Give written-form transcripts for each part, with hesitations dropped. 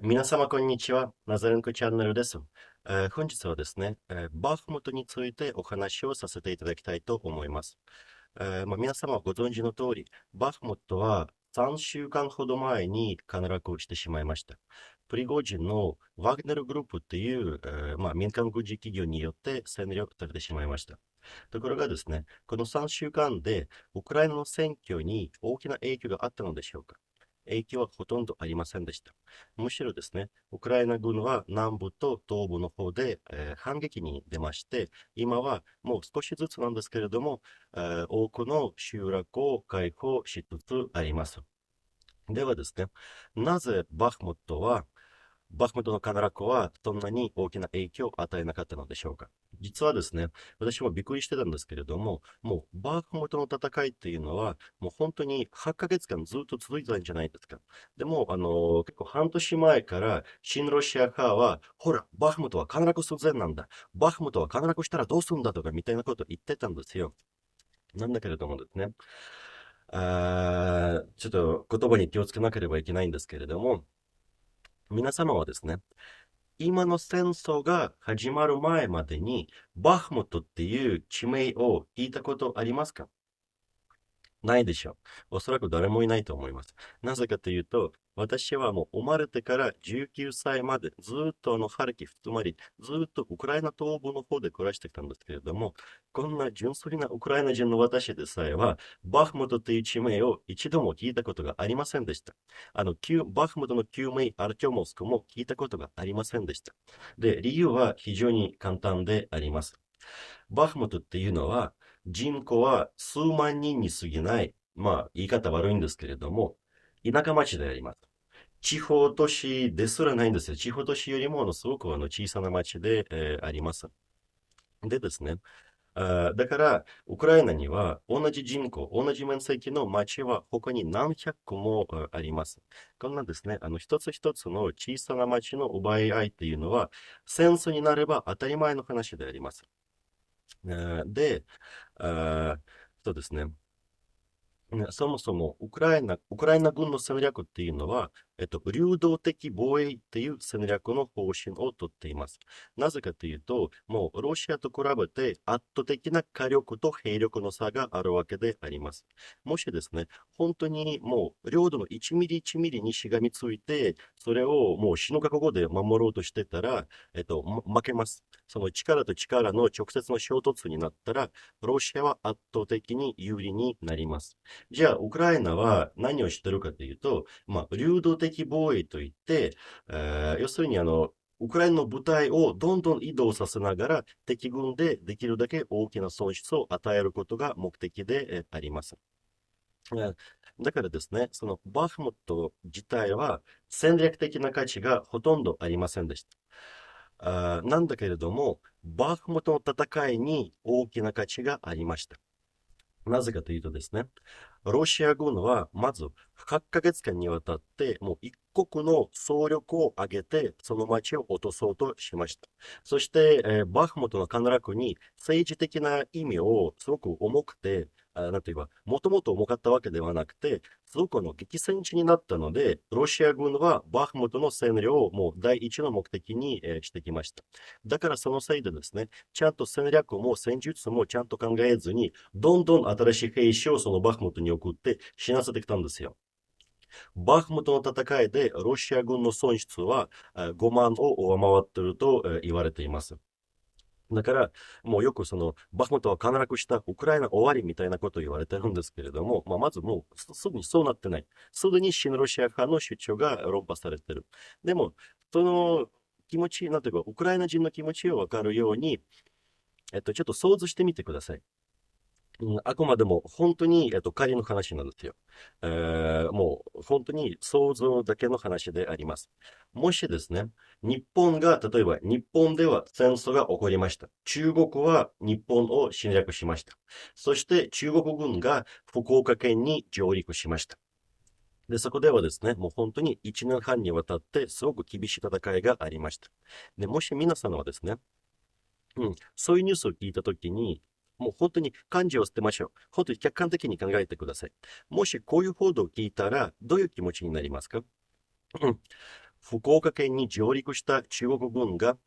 皆様、こんにちは。ナザレンコチャンネルです。本日はですね、バフムトについてお話をさせていただきたいと思います。皆様ご存知の通り、バフムトは3週間ほど前に陥落してしまいました。プリゴジンのワグネルグループっていう、民間軍事企業によって占領されてしまいました。ところがですね、この3週間でウクライナの選挙に大きな影響があったのでしょうか？影響はほとんどありませんでした。むしろですね、ウクライナ軍は南部と東部の方で、反撃に出まして、今はもう少しずつなんですけれども、多くの集落を解放しつつあります。ではですね、なぜバフムトの陥落はそんなに大きな影響を与えなかったのでしょうか？実はですね、私もびっくりしてたんですけれども、もうバフムトの戦いっていうのは、もう本当に8ヶ月間ずっと続いたんじゃないですか。でも、結構半年前から親ロシア派は、ほら、バフムトは陥落寸前なんだ。バフムトは陥落したらどうするんだとかみたいなことを言ってたんですよ。なんだけれどもですね、ちょっと言葉に気をつけなければいけないんですけれども、皆様はですね、今の戦争が始まる前までに、バフムトっていう地名を聞いたことありますか？ないでしょう。おそらく誰もいないと思います。なぜかというと、私はもう生まれてから19歳までずっとハルキフ、つまりずっとウクライナ東部の方で暮らしてきたんですけれども、こんな純粋なウクライナ人の私でさえは、バフムトという地名を一度も聞いたことがありませんでした。バフムトの旧名アルテョモスクも聞いたことがありませんでした。で、理由は非常に簡単であります。バフムトっていうのは、人口は数万人に過ぎない、言い方悪いんですけれども、田舎町であります。地方都市ですらないんですよ。地方都市よりもすごく小さな町で、あります。でですね、だから、ウクライナには同じ人口、同じ面積の町は他に何百個もあります。こんなですね、一つ一つの小さな町の奪い合いっていうのは、戦争になれば当たり前の話であります。で、そうですね。そもそもウクライナ軍の戦略っていうのは、流動的防衛っていう戦略の方針をとっています。なぜかというと、もうロシアと比べて圧倒的な火力と兵力の差があるわけであります。もしですね、本当にもう領土の1ミリ1ミリにしがみついて、それをもう死の覚悟で守ろうとしてたら、負けます。その力と力の直接の衝突になったら、ロシアは圧倒的に有利になります。じゃあ、ウクライナは何をしてるかというと、流動的防衛といって、要するにウクライナの部隊をどんどん移動させながら敵軍でできるだけ大きな損失を与えることが目的であります。だからですね、そのバフムト自体は戦略的な価値がほとんどありませんでした。なんだけれども、バフムトの戦いに大きな価値がありました。なぜかというとですね、ロシア軍はまず8ヶ月間にわたってもう一国の総力を挙げてその町を落とそうとしました。そして、バフムトの陥落に政治的な意味をすごく重くて、なんていうか、もともと重かったわけではなくて、すごく激戦地になったので、ロシア軍はバフムトの占領をもう第一の目的に、してきました。だからそのせいでですね、ちゃんと戦略も戦術もちゃんと考えずに、どんどん新しい兵士をそのバフムトに送って死なせてきたんですよ。バフムトの戦いでロシア軍の損失は5万を上回っていると言われています。だから、もうよくバフムトは陥落したウクライナ終わりみたいなことを言われてるんですけれども、まずもうすぐにそうなってない。すでに親ロシア派の主張が論破されてる。でも、その気持ち、なんていうか、ウクライナ人の気持ちをわかるように、ちょっと想像してみてください。あくまでも本当に、仮の話なんですよ。もう本当に想像だけの話であります。もしですね、日本が、例えば日本では戦争が起こりました。中国は日本を侵略しました。そして中国軍が福岡県に上陸しました。で、そこではですね、もう本当に1年半にわたってすごく厳しい戦いがありました。で、もし皆さんはですね、そういうニュースを聞いたときに、もう本当に感情を捨てましょう。本当に客観的に考えてください。もしこういう報道を聞いたら、どういう気持ちになりますか？うん福岡県に上陸した中国軍が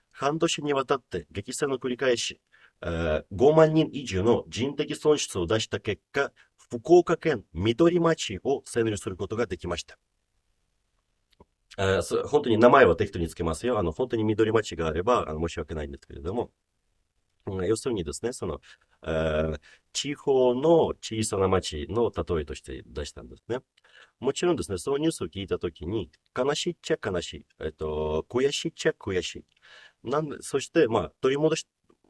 半年にわたって激戦を繰り返し、5万人以上の人的損失を出した結果、福岡県緑町を占領することができました。本当に名前は適当につけますよ。本当に緑町があれば、申し訳ないんですけれども、要するにですね、地方の小さな町の例えとして出したんですね。もちろんですね、そのニュースを聞いたときに、悲しいっちゃ悲しい。悔しいっちゃ悔しい。そして、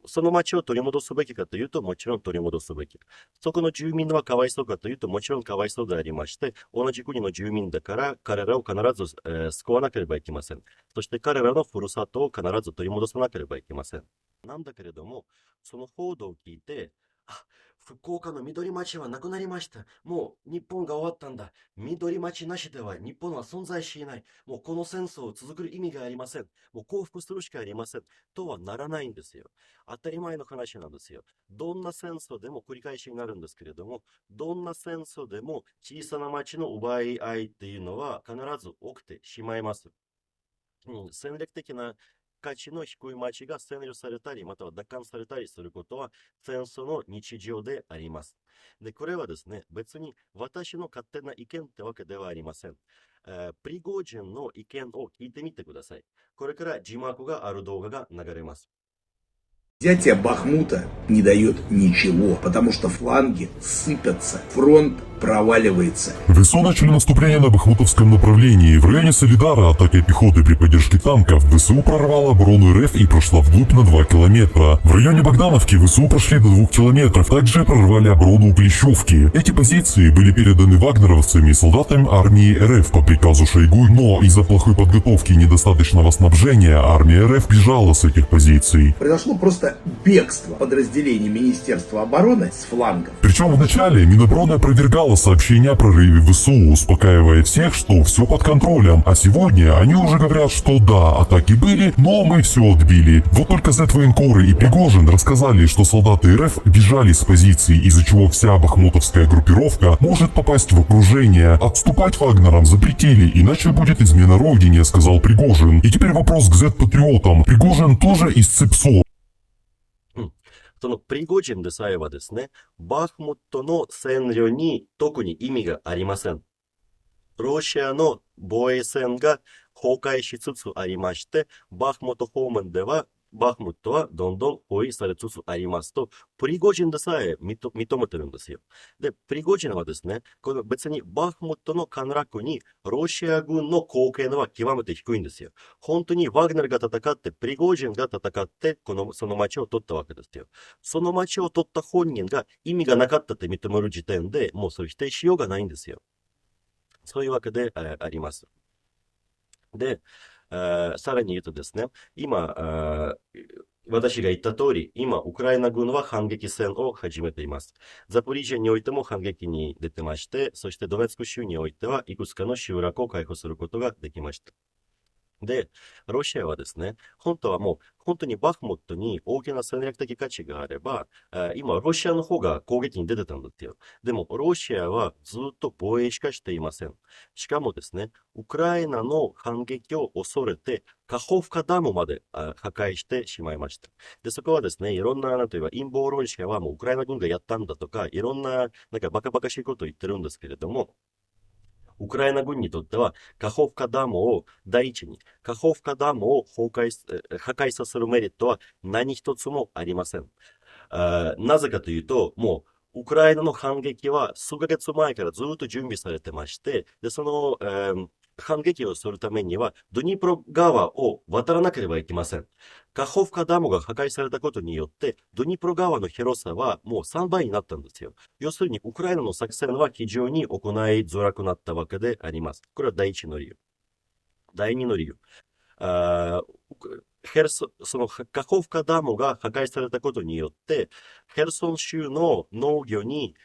その町を取り戻すべきかというと、もちろん取り戻すべき。そこの住民はかわいそうかというと、もちろんかわいそうでありまして、同じ国の住民だから、彼らを必ず、救わなければいけません。そして彼らのふるさとを必ず取り戻さなければいけません。なんだけれども、その報道を聞いて、あ、福岡の緑町はなくなりました。もう日本が終わったんだ。緑町なしでは日本は存在しない。もうこの戦争を続ける意味がありません。もう降伏するしかありません。とはならないんですよ。当たり前の話なんですよ。どんな戦争でも繰り返しになるんですけれども、どんな戦争でも小さな町の奪い合いっていうのは必ず起きてしまいます。戦略的な価値の低い町が占領されたり、または奪還されたりすることは戦争の日常であります。で、これはですね、別に私の勝手な意見ってわけではありません。プリゴジンの意見を聞いてみてください。これから字幕がある動画が流れます。Взятие Бахмута не дает ничего, потому что фланги сыпятся, фронт проваливается. ВСУ начали наступление на Бахмутовском направлении. В районе Солидара атакой пехоты при поддержке танков ВСУ прорвала оборону РФ и прошла вглубь на 2 километра. В районе Богдановки ВСУ прошли до 2 километров, также прорвали оборону у Клещевки. Эти позиции были переданы вагнеровцами и солдатами армии РФ по приказу Шойгу, но из-за плохой подготовки и недостаточного снабжения армия РФ бежала с этих позиций. Произошло просто бегство подразделений Министерства обороны с флангов. Причем вначале Минобороны опровергала сообщения о прорыве ВСУ, успокаивая всех, что все под контролем. А сегодня они уже говорят, что да, атаки были, но мы все отбили. Вот только Z-военкоры и Пригожин рассказали, что солдаты РФ бежали с позиций, из-за чего вся бахмутовская группировка может попасть в окружение. Отступать вагнерам запретили, иначе будет измена родине, сказал Пригожин. И теперь вопрос к Z-патриотам. Пригожин тоже из ЦИПСО. そのプリゴジンでさえはですね、バフムトの占領に特に意味がありません。ロシアの防衛線が崩壊しつつありまして、バフムト方面ではバフムトはどんどん包囲されつつありますと、プリゴジンでさえ認めてるんですよ。で、プリゴジンはですね、この別にバフムトの陥落にロシア軍の貢献は極めて低いんですよ。本当にワグネルが戦って、プリゴジンが戦って、その町を取ったわけですよ。その町を取った本人が意味がなかったって認める時点で、もうそれ否定しようがないんですよ。そういうわけであります。で、さらに言うとですね、今、私が言った通り、今、ウクライナ軍は反撃戦を始めています。ザポリージャにおいても反撃に出てまして、そしてドネツク州においてはいくつかの集落を解放することができました。で、ロシアはですね、本当はもう、本当にバフムトに大きな戦略的価値があれば、今、ロシアの方が攻撃に出てたんですよ。でも、ロシアはずっと防衛しかしていません。しかもですね、ウクライナの反撃を恐れて、カホフカダムまで破壊してしまいました。で、そこはですね、いろんな、なんというか、陰謀論者はもうウクライナ軍がやったんだとか、いろんな、なんかバカバカしいことを言ってるんですけれども、ウクライナ軍にとっては、カホフカダムを第一に、カホフカダムを破壊させるメリットは何一つもありません。なぜかというと、もう、ウクライナの反撃は数ヶ月前からずっと準備されてまして、で、反撃をするためには、ドニプロ川を渡らなければいけません。カホフカダムが破壊されたことによって、ドニプロ川の広さはもう3倍になったんですよ。要するに、ウクライナの作戦は非常に行いづらくなったわけであります。これは第一の理由。第二の理由。そのカホフカダムが破壊されたことによって、ヘルソン州の農業に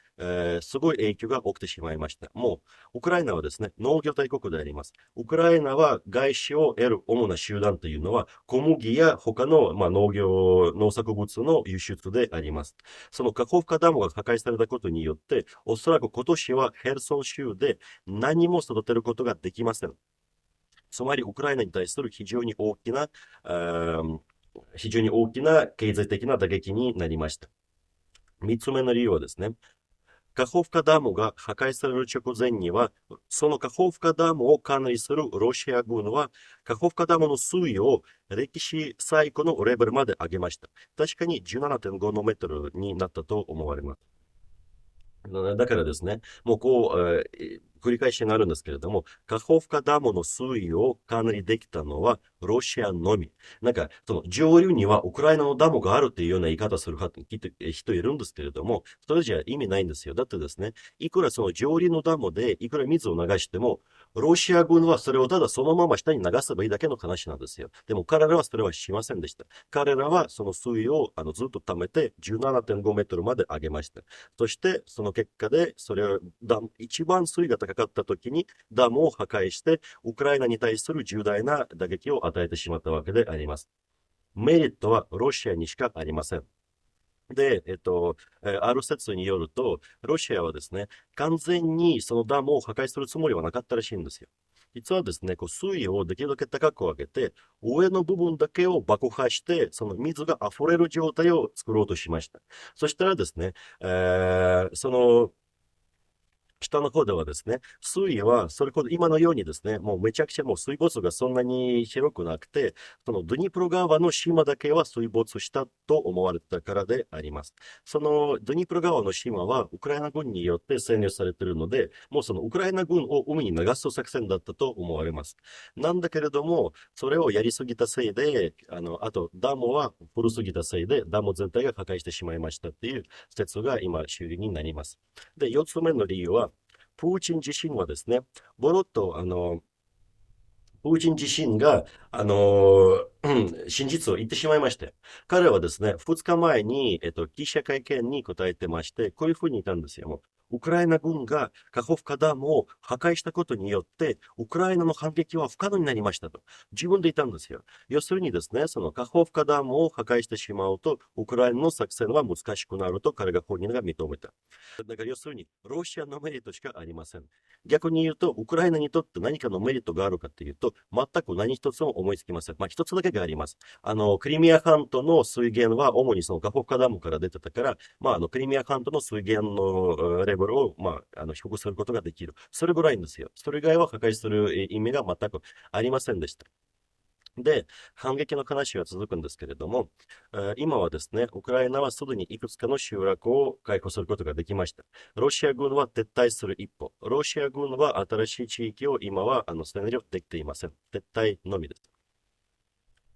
すごい影響が起きてしまいました。もう、ウクライナはですね、農業大国であります。ウクライナは外資を得る主な手段というのは、小麦や他の、農作物の輸出であります。そのカホフカダムが破壊されたことによって、おそらく今年はヘルソン州で何も育てることができません。つまり、ウクライナに対する非常に大きな経済的な打撃になりました。三つ目の理由はですね、カホフカダムが破壊される直前には、そのカホフカダムを管理するロシア軍は、カホフカダムの水位を歴史最高のレベルまで上げました。確かに17.5メートルになったと思われます。だからですね、もう繰り返しになるんですけれども、カホフカダムの水位を管理できたのはロシアのみ。その上流にはウクライナのダムがあるっていうような言い方する人いるんですけれども、それじゃ意味ないんですよ。だってですね、いくらその上流のダムでいくら水を流しても、ロシア軍はそれをただそのまま下に流せばいいだけの話なんですよ。でも彼らはそれはしませんでした。彼らはその水位をずっと溜めて17.5メートルまで上げました。そして、その結果で、それを一番水位が高かった時にダムを破壊して、ウクライナに対する重大な打撃を与えてしまったわけであります。メリットはロシアにしかありません。で、ある説によると、ロシアはですね、完全にそのダムを破壊するつもりはなかったらしいんですよ。実はですね、水位をできるだけ高く上げて、上の部分だけを爆破して、その水が溢れる状態を作ろうとしました。そしたらですね、その下の方ではですね、水位はそれほど今のようにですね、もうめちゃくちゃもう水没がそんなに広くなくて、そのドニプロ川の島だけは水没したと思われたからであります。そのドニプロ川の島はウクライナ軍によって占領されているので、もうそのウクライナ軍を海に流す作戦だったと思われます。なんだけれども、それをやりすぎたせいで、あとダムは古すぎたせいで、ダム全体が破壊してしまいましたっていう説が今主流になります。で、四つ目の理由は、プーチン自身はですね、ボロッと、プーチン自身が、真実を言ってしまいまして、彼はですね、2日前に、記者会見に答えてまして、こういうふうに言ったんですよ。もうウクライナ軍がカホフカダムを破壊したことによって、ウクライナの反撃は不可能になりましたと。自分で言ったんですよ。要するにですね、そのカホフカダムを破壊してしまうと、ウクライナの作戦は難しくなると彼が本人が認めた。だから要するに、ロシアのメリットしかありません。逆に言うと、ウクライナにとって何かのメリットがあるかというと、全く何一つも思いつきません。まあ、一つだけがあります。クリミア半島の水源は主にそのカホフカダムから出てたから、まあ、クリミア半島の水源のレベルを、まあ、低くすることができる。それぐらいんですよ。それ以外は破壊する意味が全くありませんでした。で、反撃の話は続くんですけれども、今はですね、ウクライナはすでにいくつかの集落を解放することができました。ロシア軍は撤退する一歩。ロシア軍は新しい地域を今は占領できていません。撤退のみです。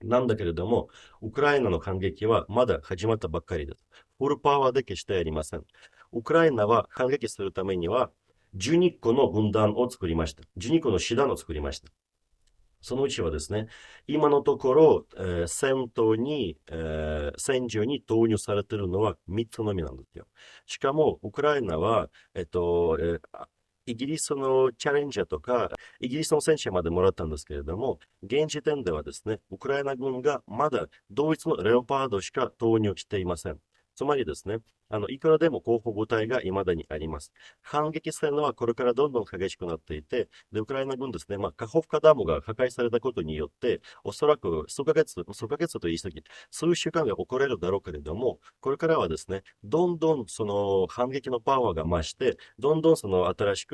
なんだけれども、ウクライナの反撃はまだ始まったばっかりです。フルパワーで決してありません。ウクライナは反撃するためには、12個の軍団を作りました。12個の師団を作りました。そのうちはですね、今のところ、戦場に投入されているのは3つのみなんですよ。しかも、ウクライナは、イギリスのチャレンジャーとか、イギリスの戦車までもらったんですけれども、現時点ではですね、ウクライナ軍がまだドイツのレオパードしか投入していません。つまりですね、いくらでも候補部隊が未だにあります。反撃戦はこれからどんどん激しくなっていて、で、ウクライナ軍ですね、まあ、カホフカダムが破壊されたことによって、おそらく数ヶ月と言い過ぎ、数週間が遅れるだろうけれども、これからはですね、どんどんその反撃のパワーが増して、どんどんその新し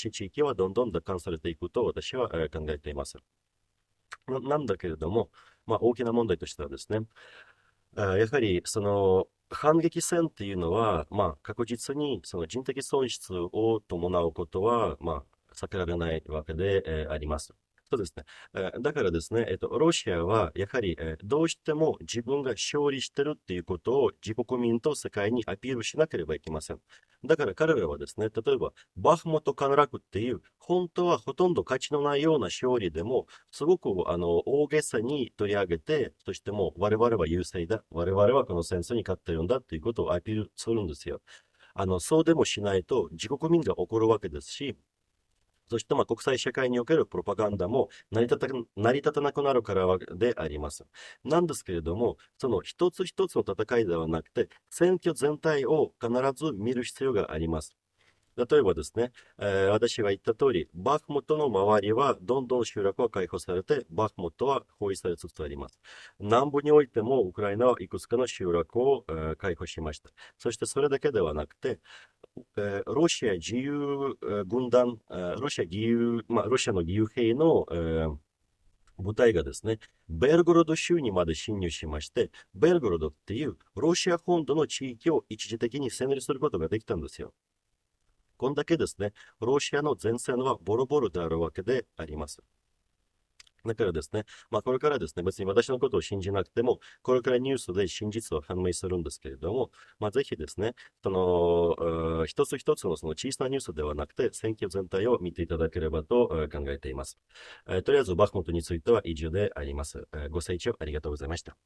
い地域はどんどん奪還されていくと私は考えています。なんだけれども、まあ、大きな問題としてはですね、やはりその反撃戦っていうのは、まあ、確実にその人的損失を伴うことは、まあ、避けられないわけで、あります。そうですね。だからですね、ロシアはやはり、どうしても自分が勝利してるっていうことを自国民と世界にアピールしなければいけません。だから彼らはですね、例えば、バフムト陥落っていう、本当はほとんど価値のないような勝利でも、すごく大げさに取り上げて、そしてもう我々は優勢だ。我々はこの戦争に勝ってるんだっていうことをアピールするんですよ。そうでもしないと自国民が怒るわけですし、そしてまあ国際社会におけるプロパガンダも成り立たなくなるからであります。なんですけれども、その一つ一つの戦いではなくて、選挙全体を必ず見る必要があります。例えばですね、私が言った通り、バフムトの周りはどんどん集落は解放されて、バフムトは包囲されつつあります。南部においても、ウクライナはいくつかの集落を、解放しました。そしてそれだけではなくて、ロシア自由軍団、ロシア義勇、ロシアの義勇兵の、部隊がですね、ベルゴロド州にまで侵入しまして、ベルゴロドっていうロシア本土の地域を一時的に占領することができたんですよ。こんだけですね、ロシアの前線はボロボロであるわけであります。だからですね、これからですね、別に私のことを信じなくても、これからニュースで真実は判明するんですけれども、ぜひですね、一つ一つのその小さなニュースではなくて、選挙全体を見ていただければと考えています。とりあえず、バフムトについては以上であります。ご清聴ありがとうございました。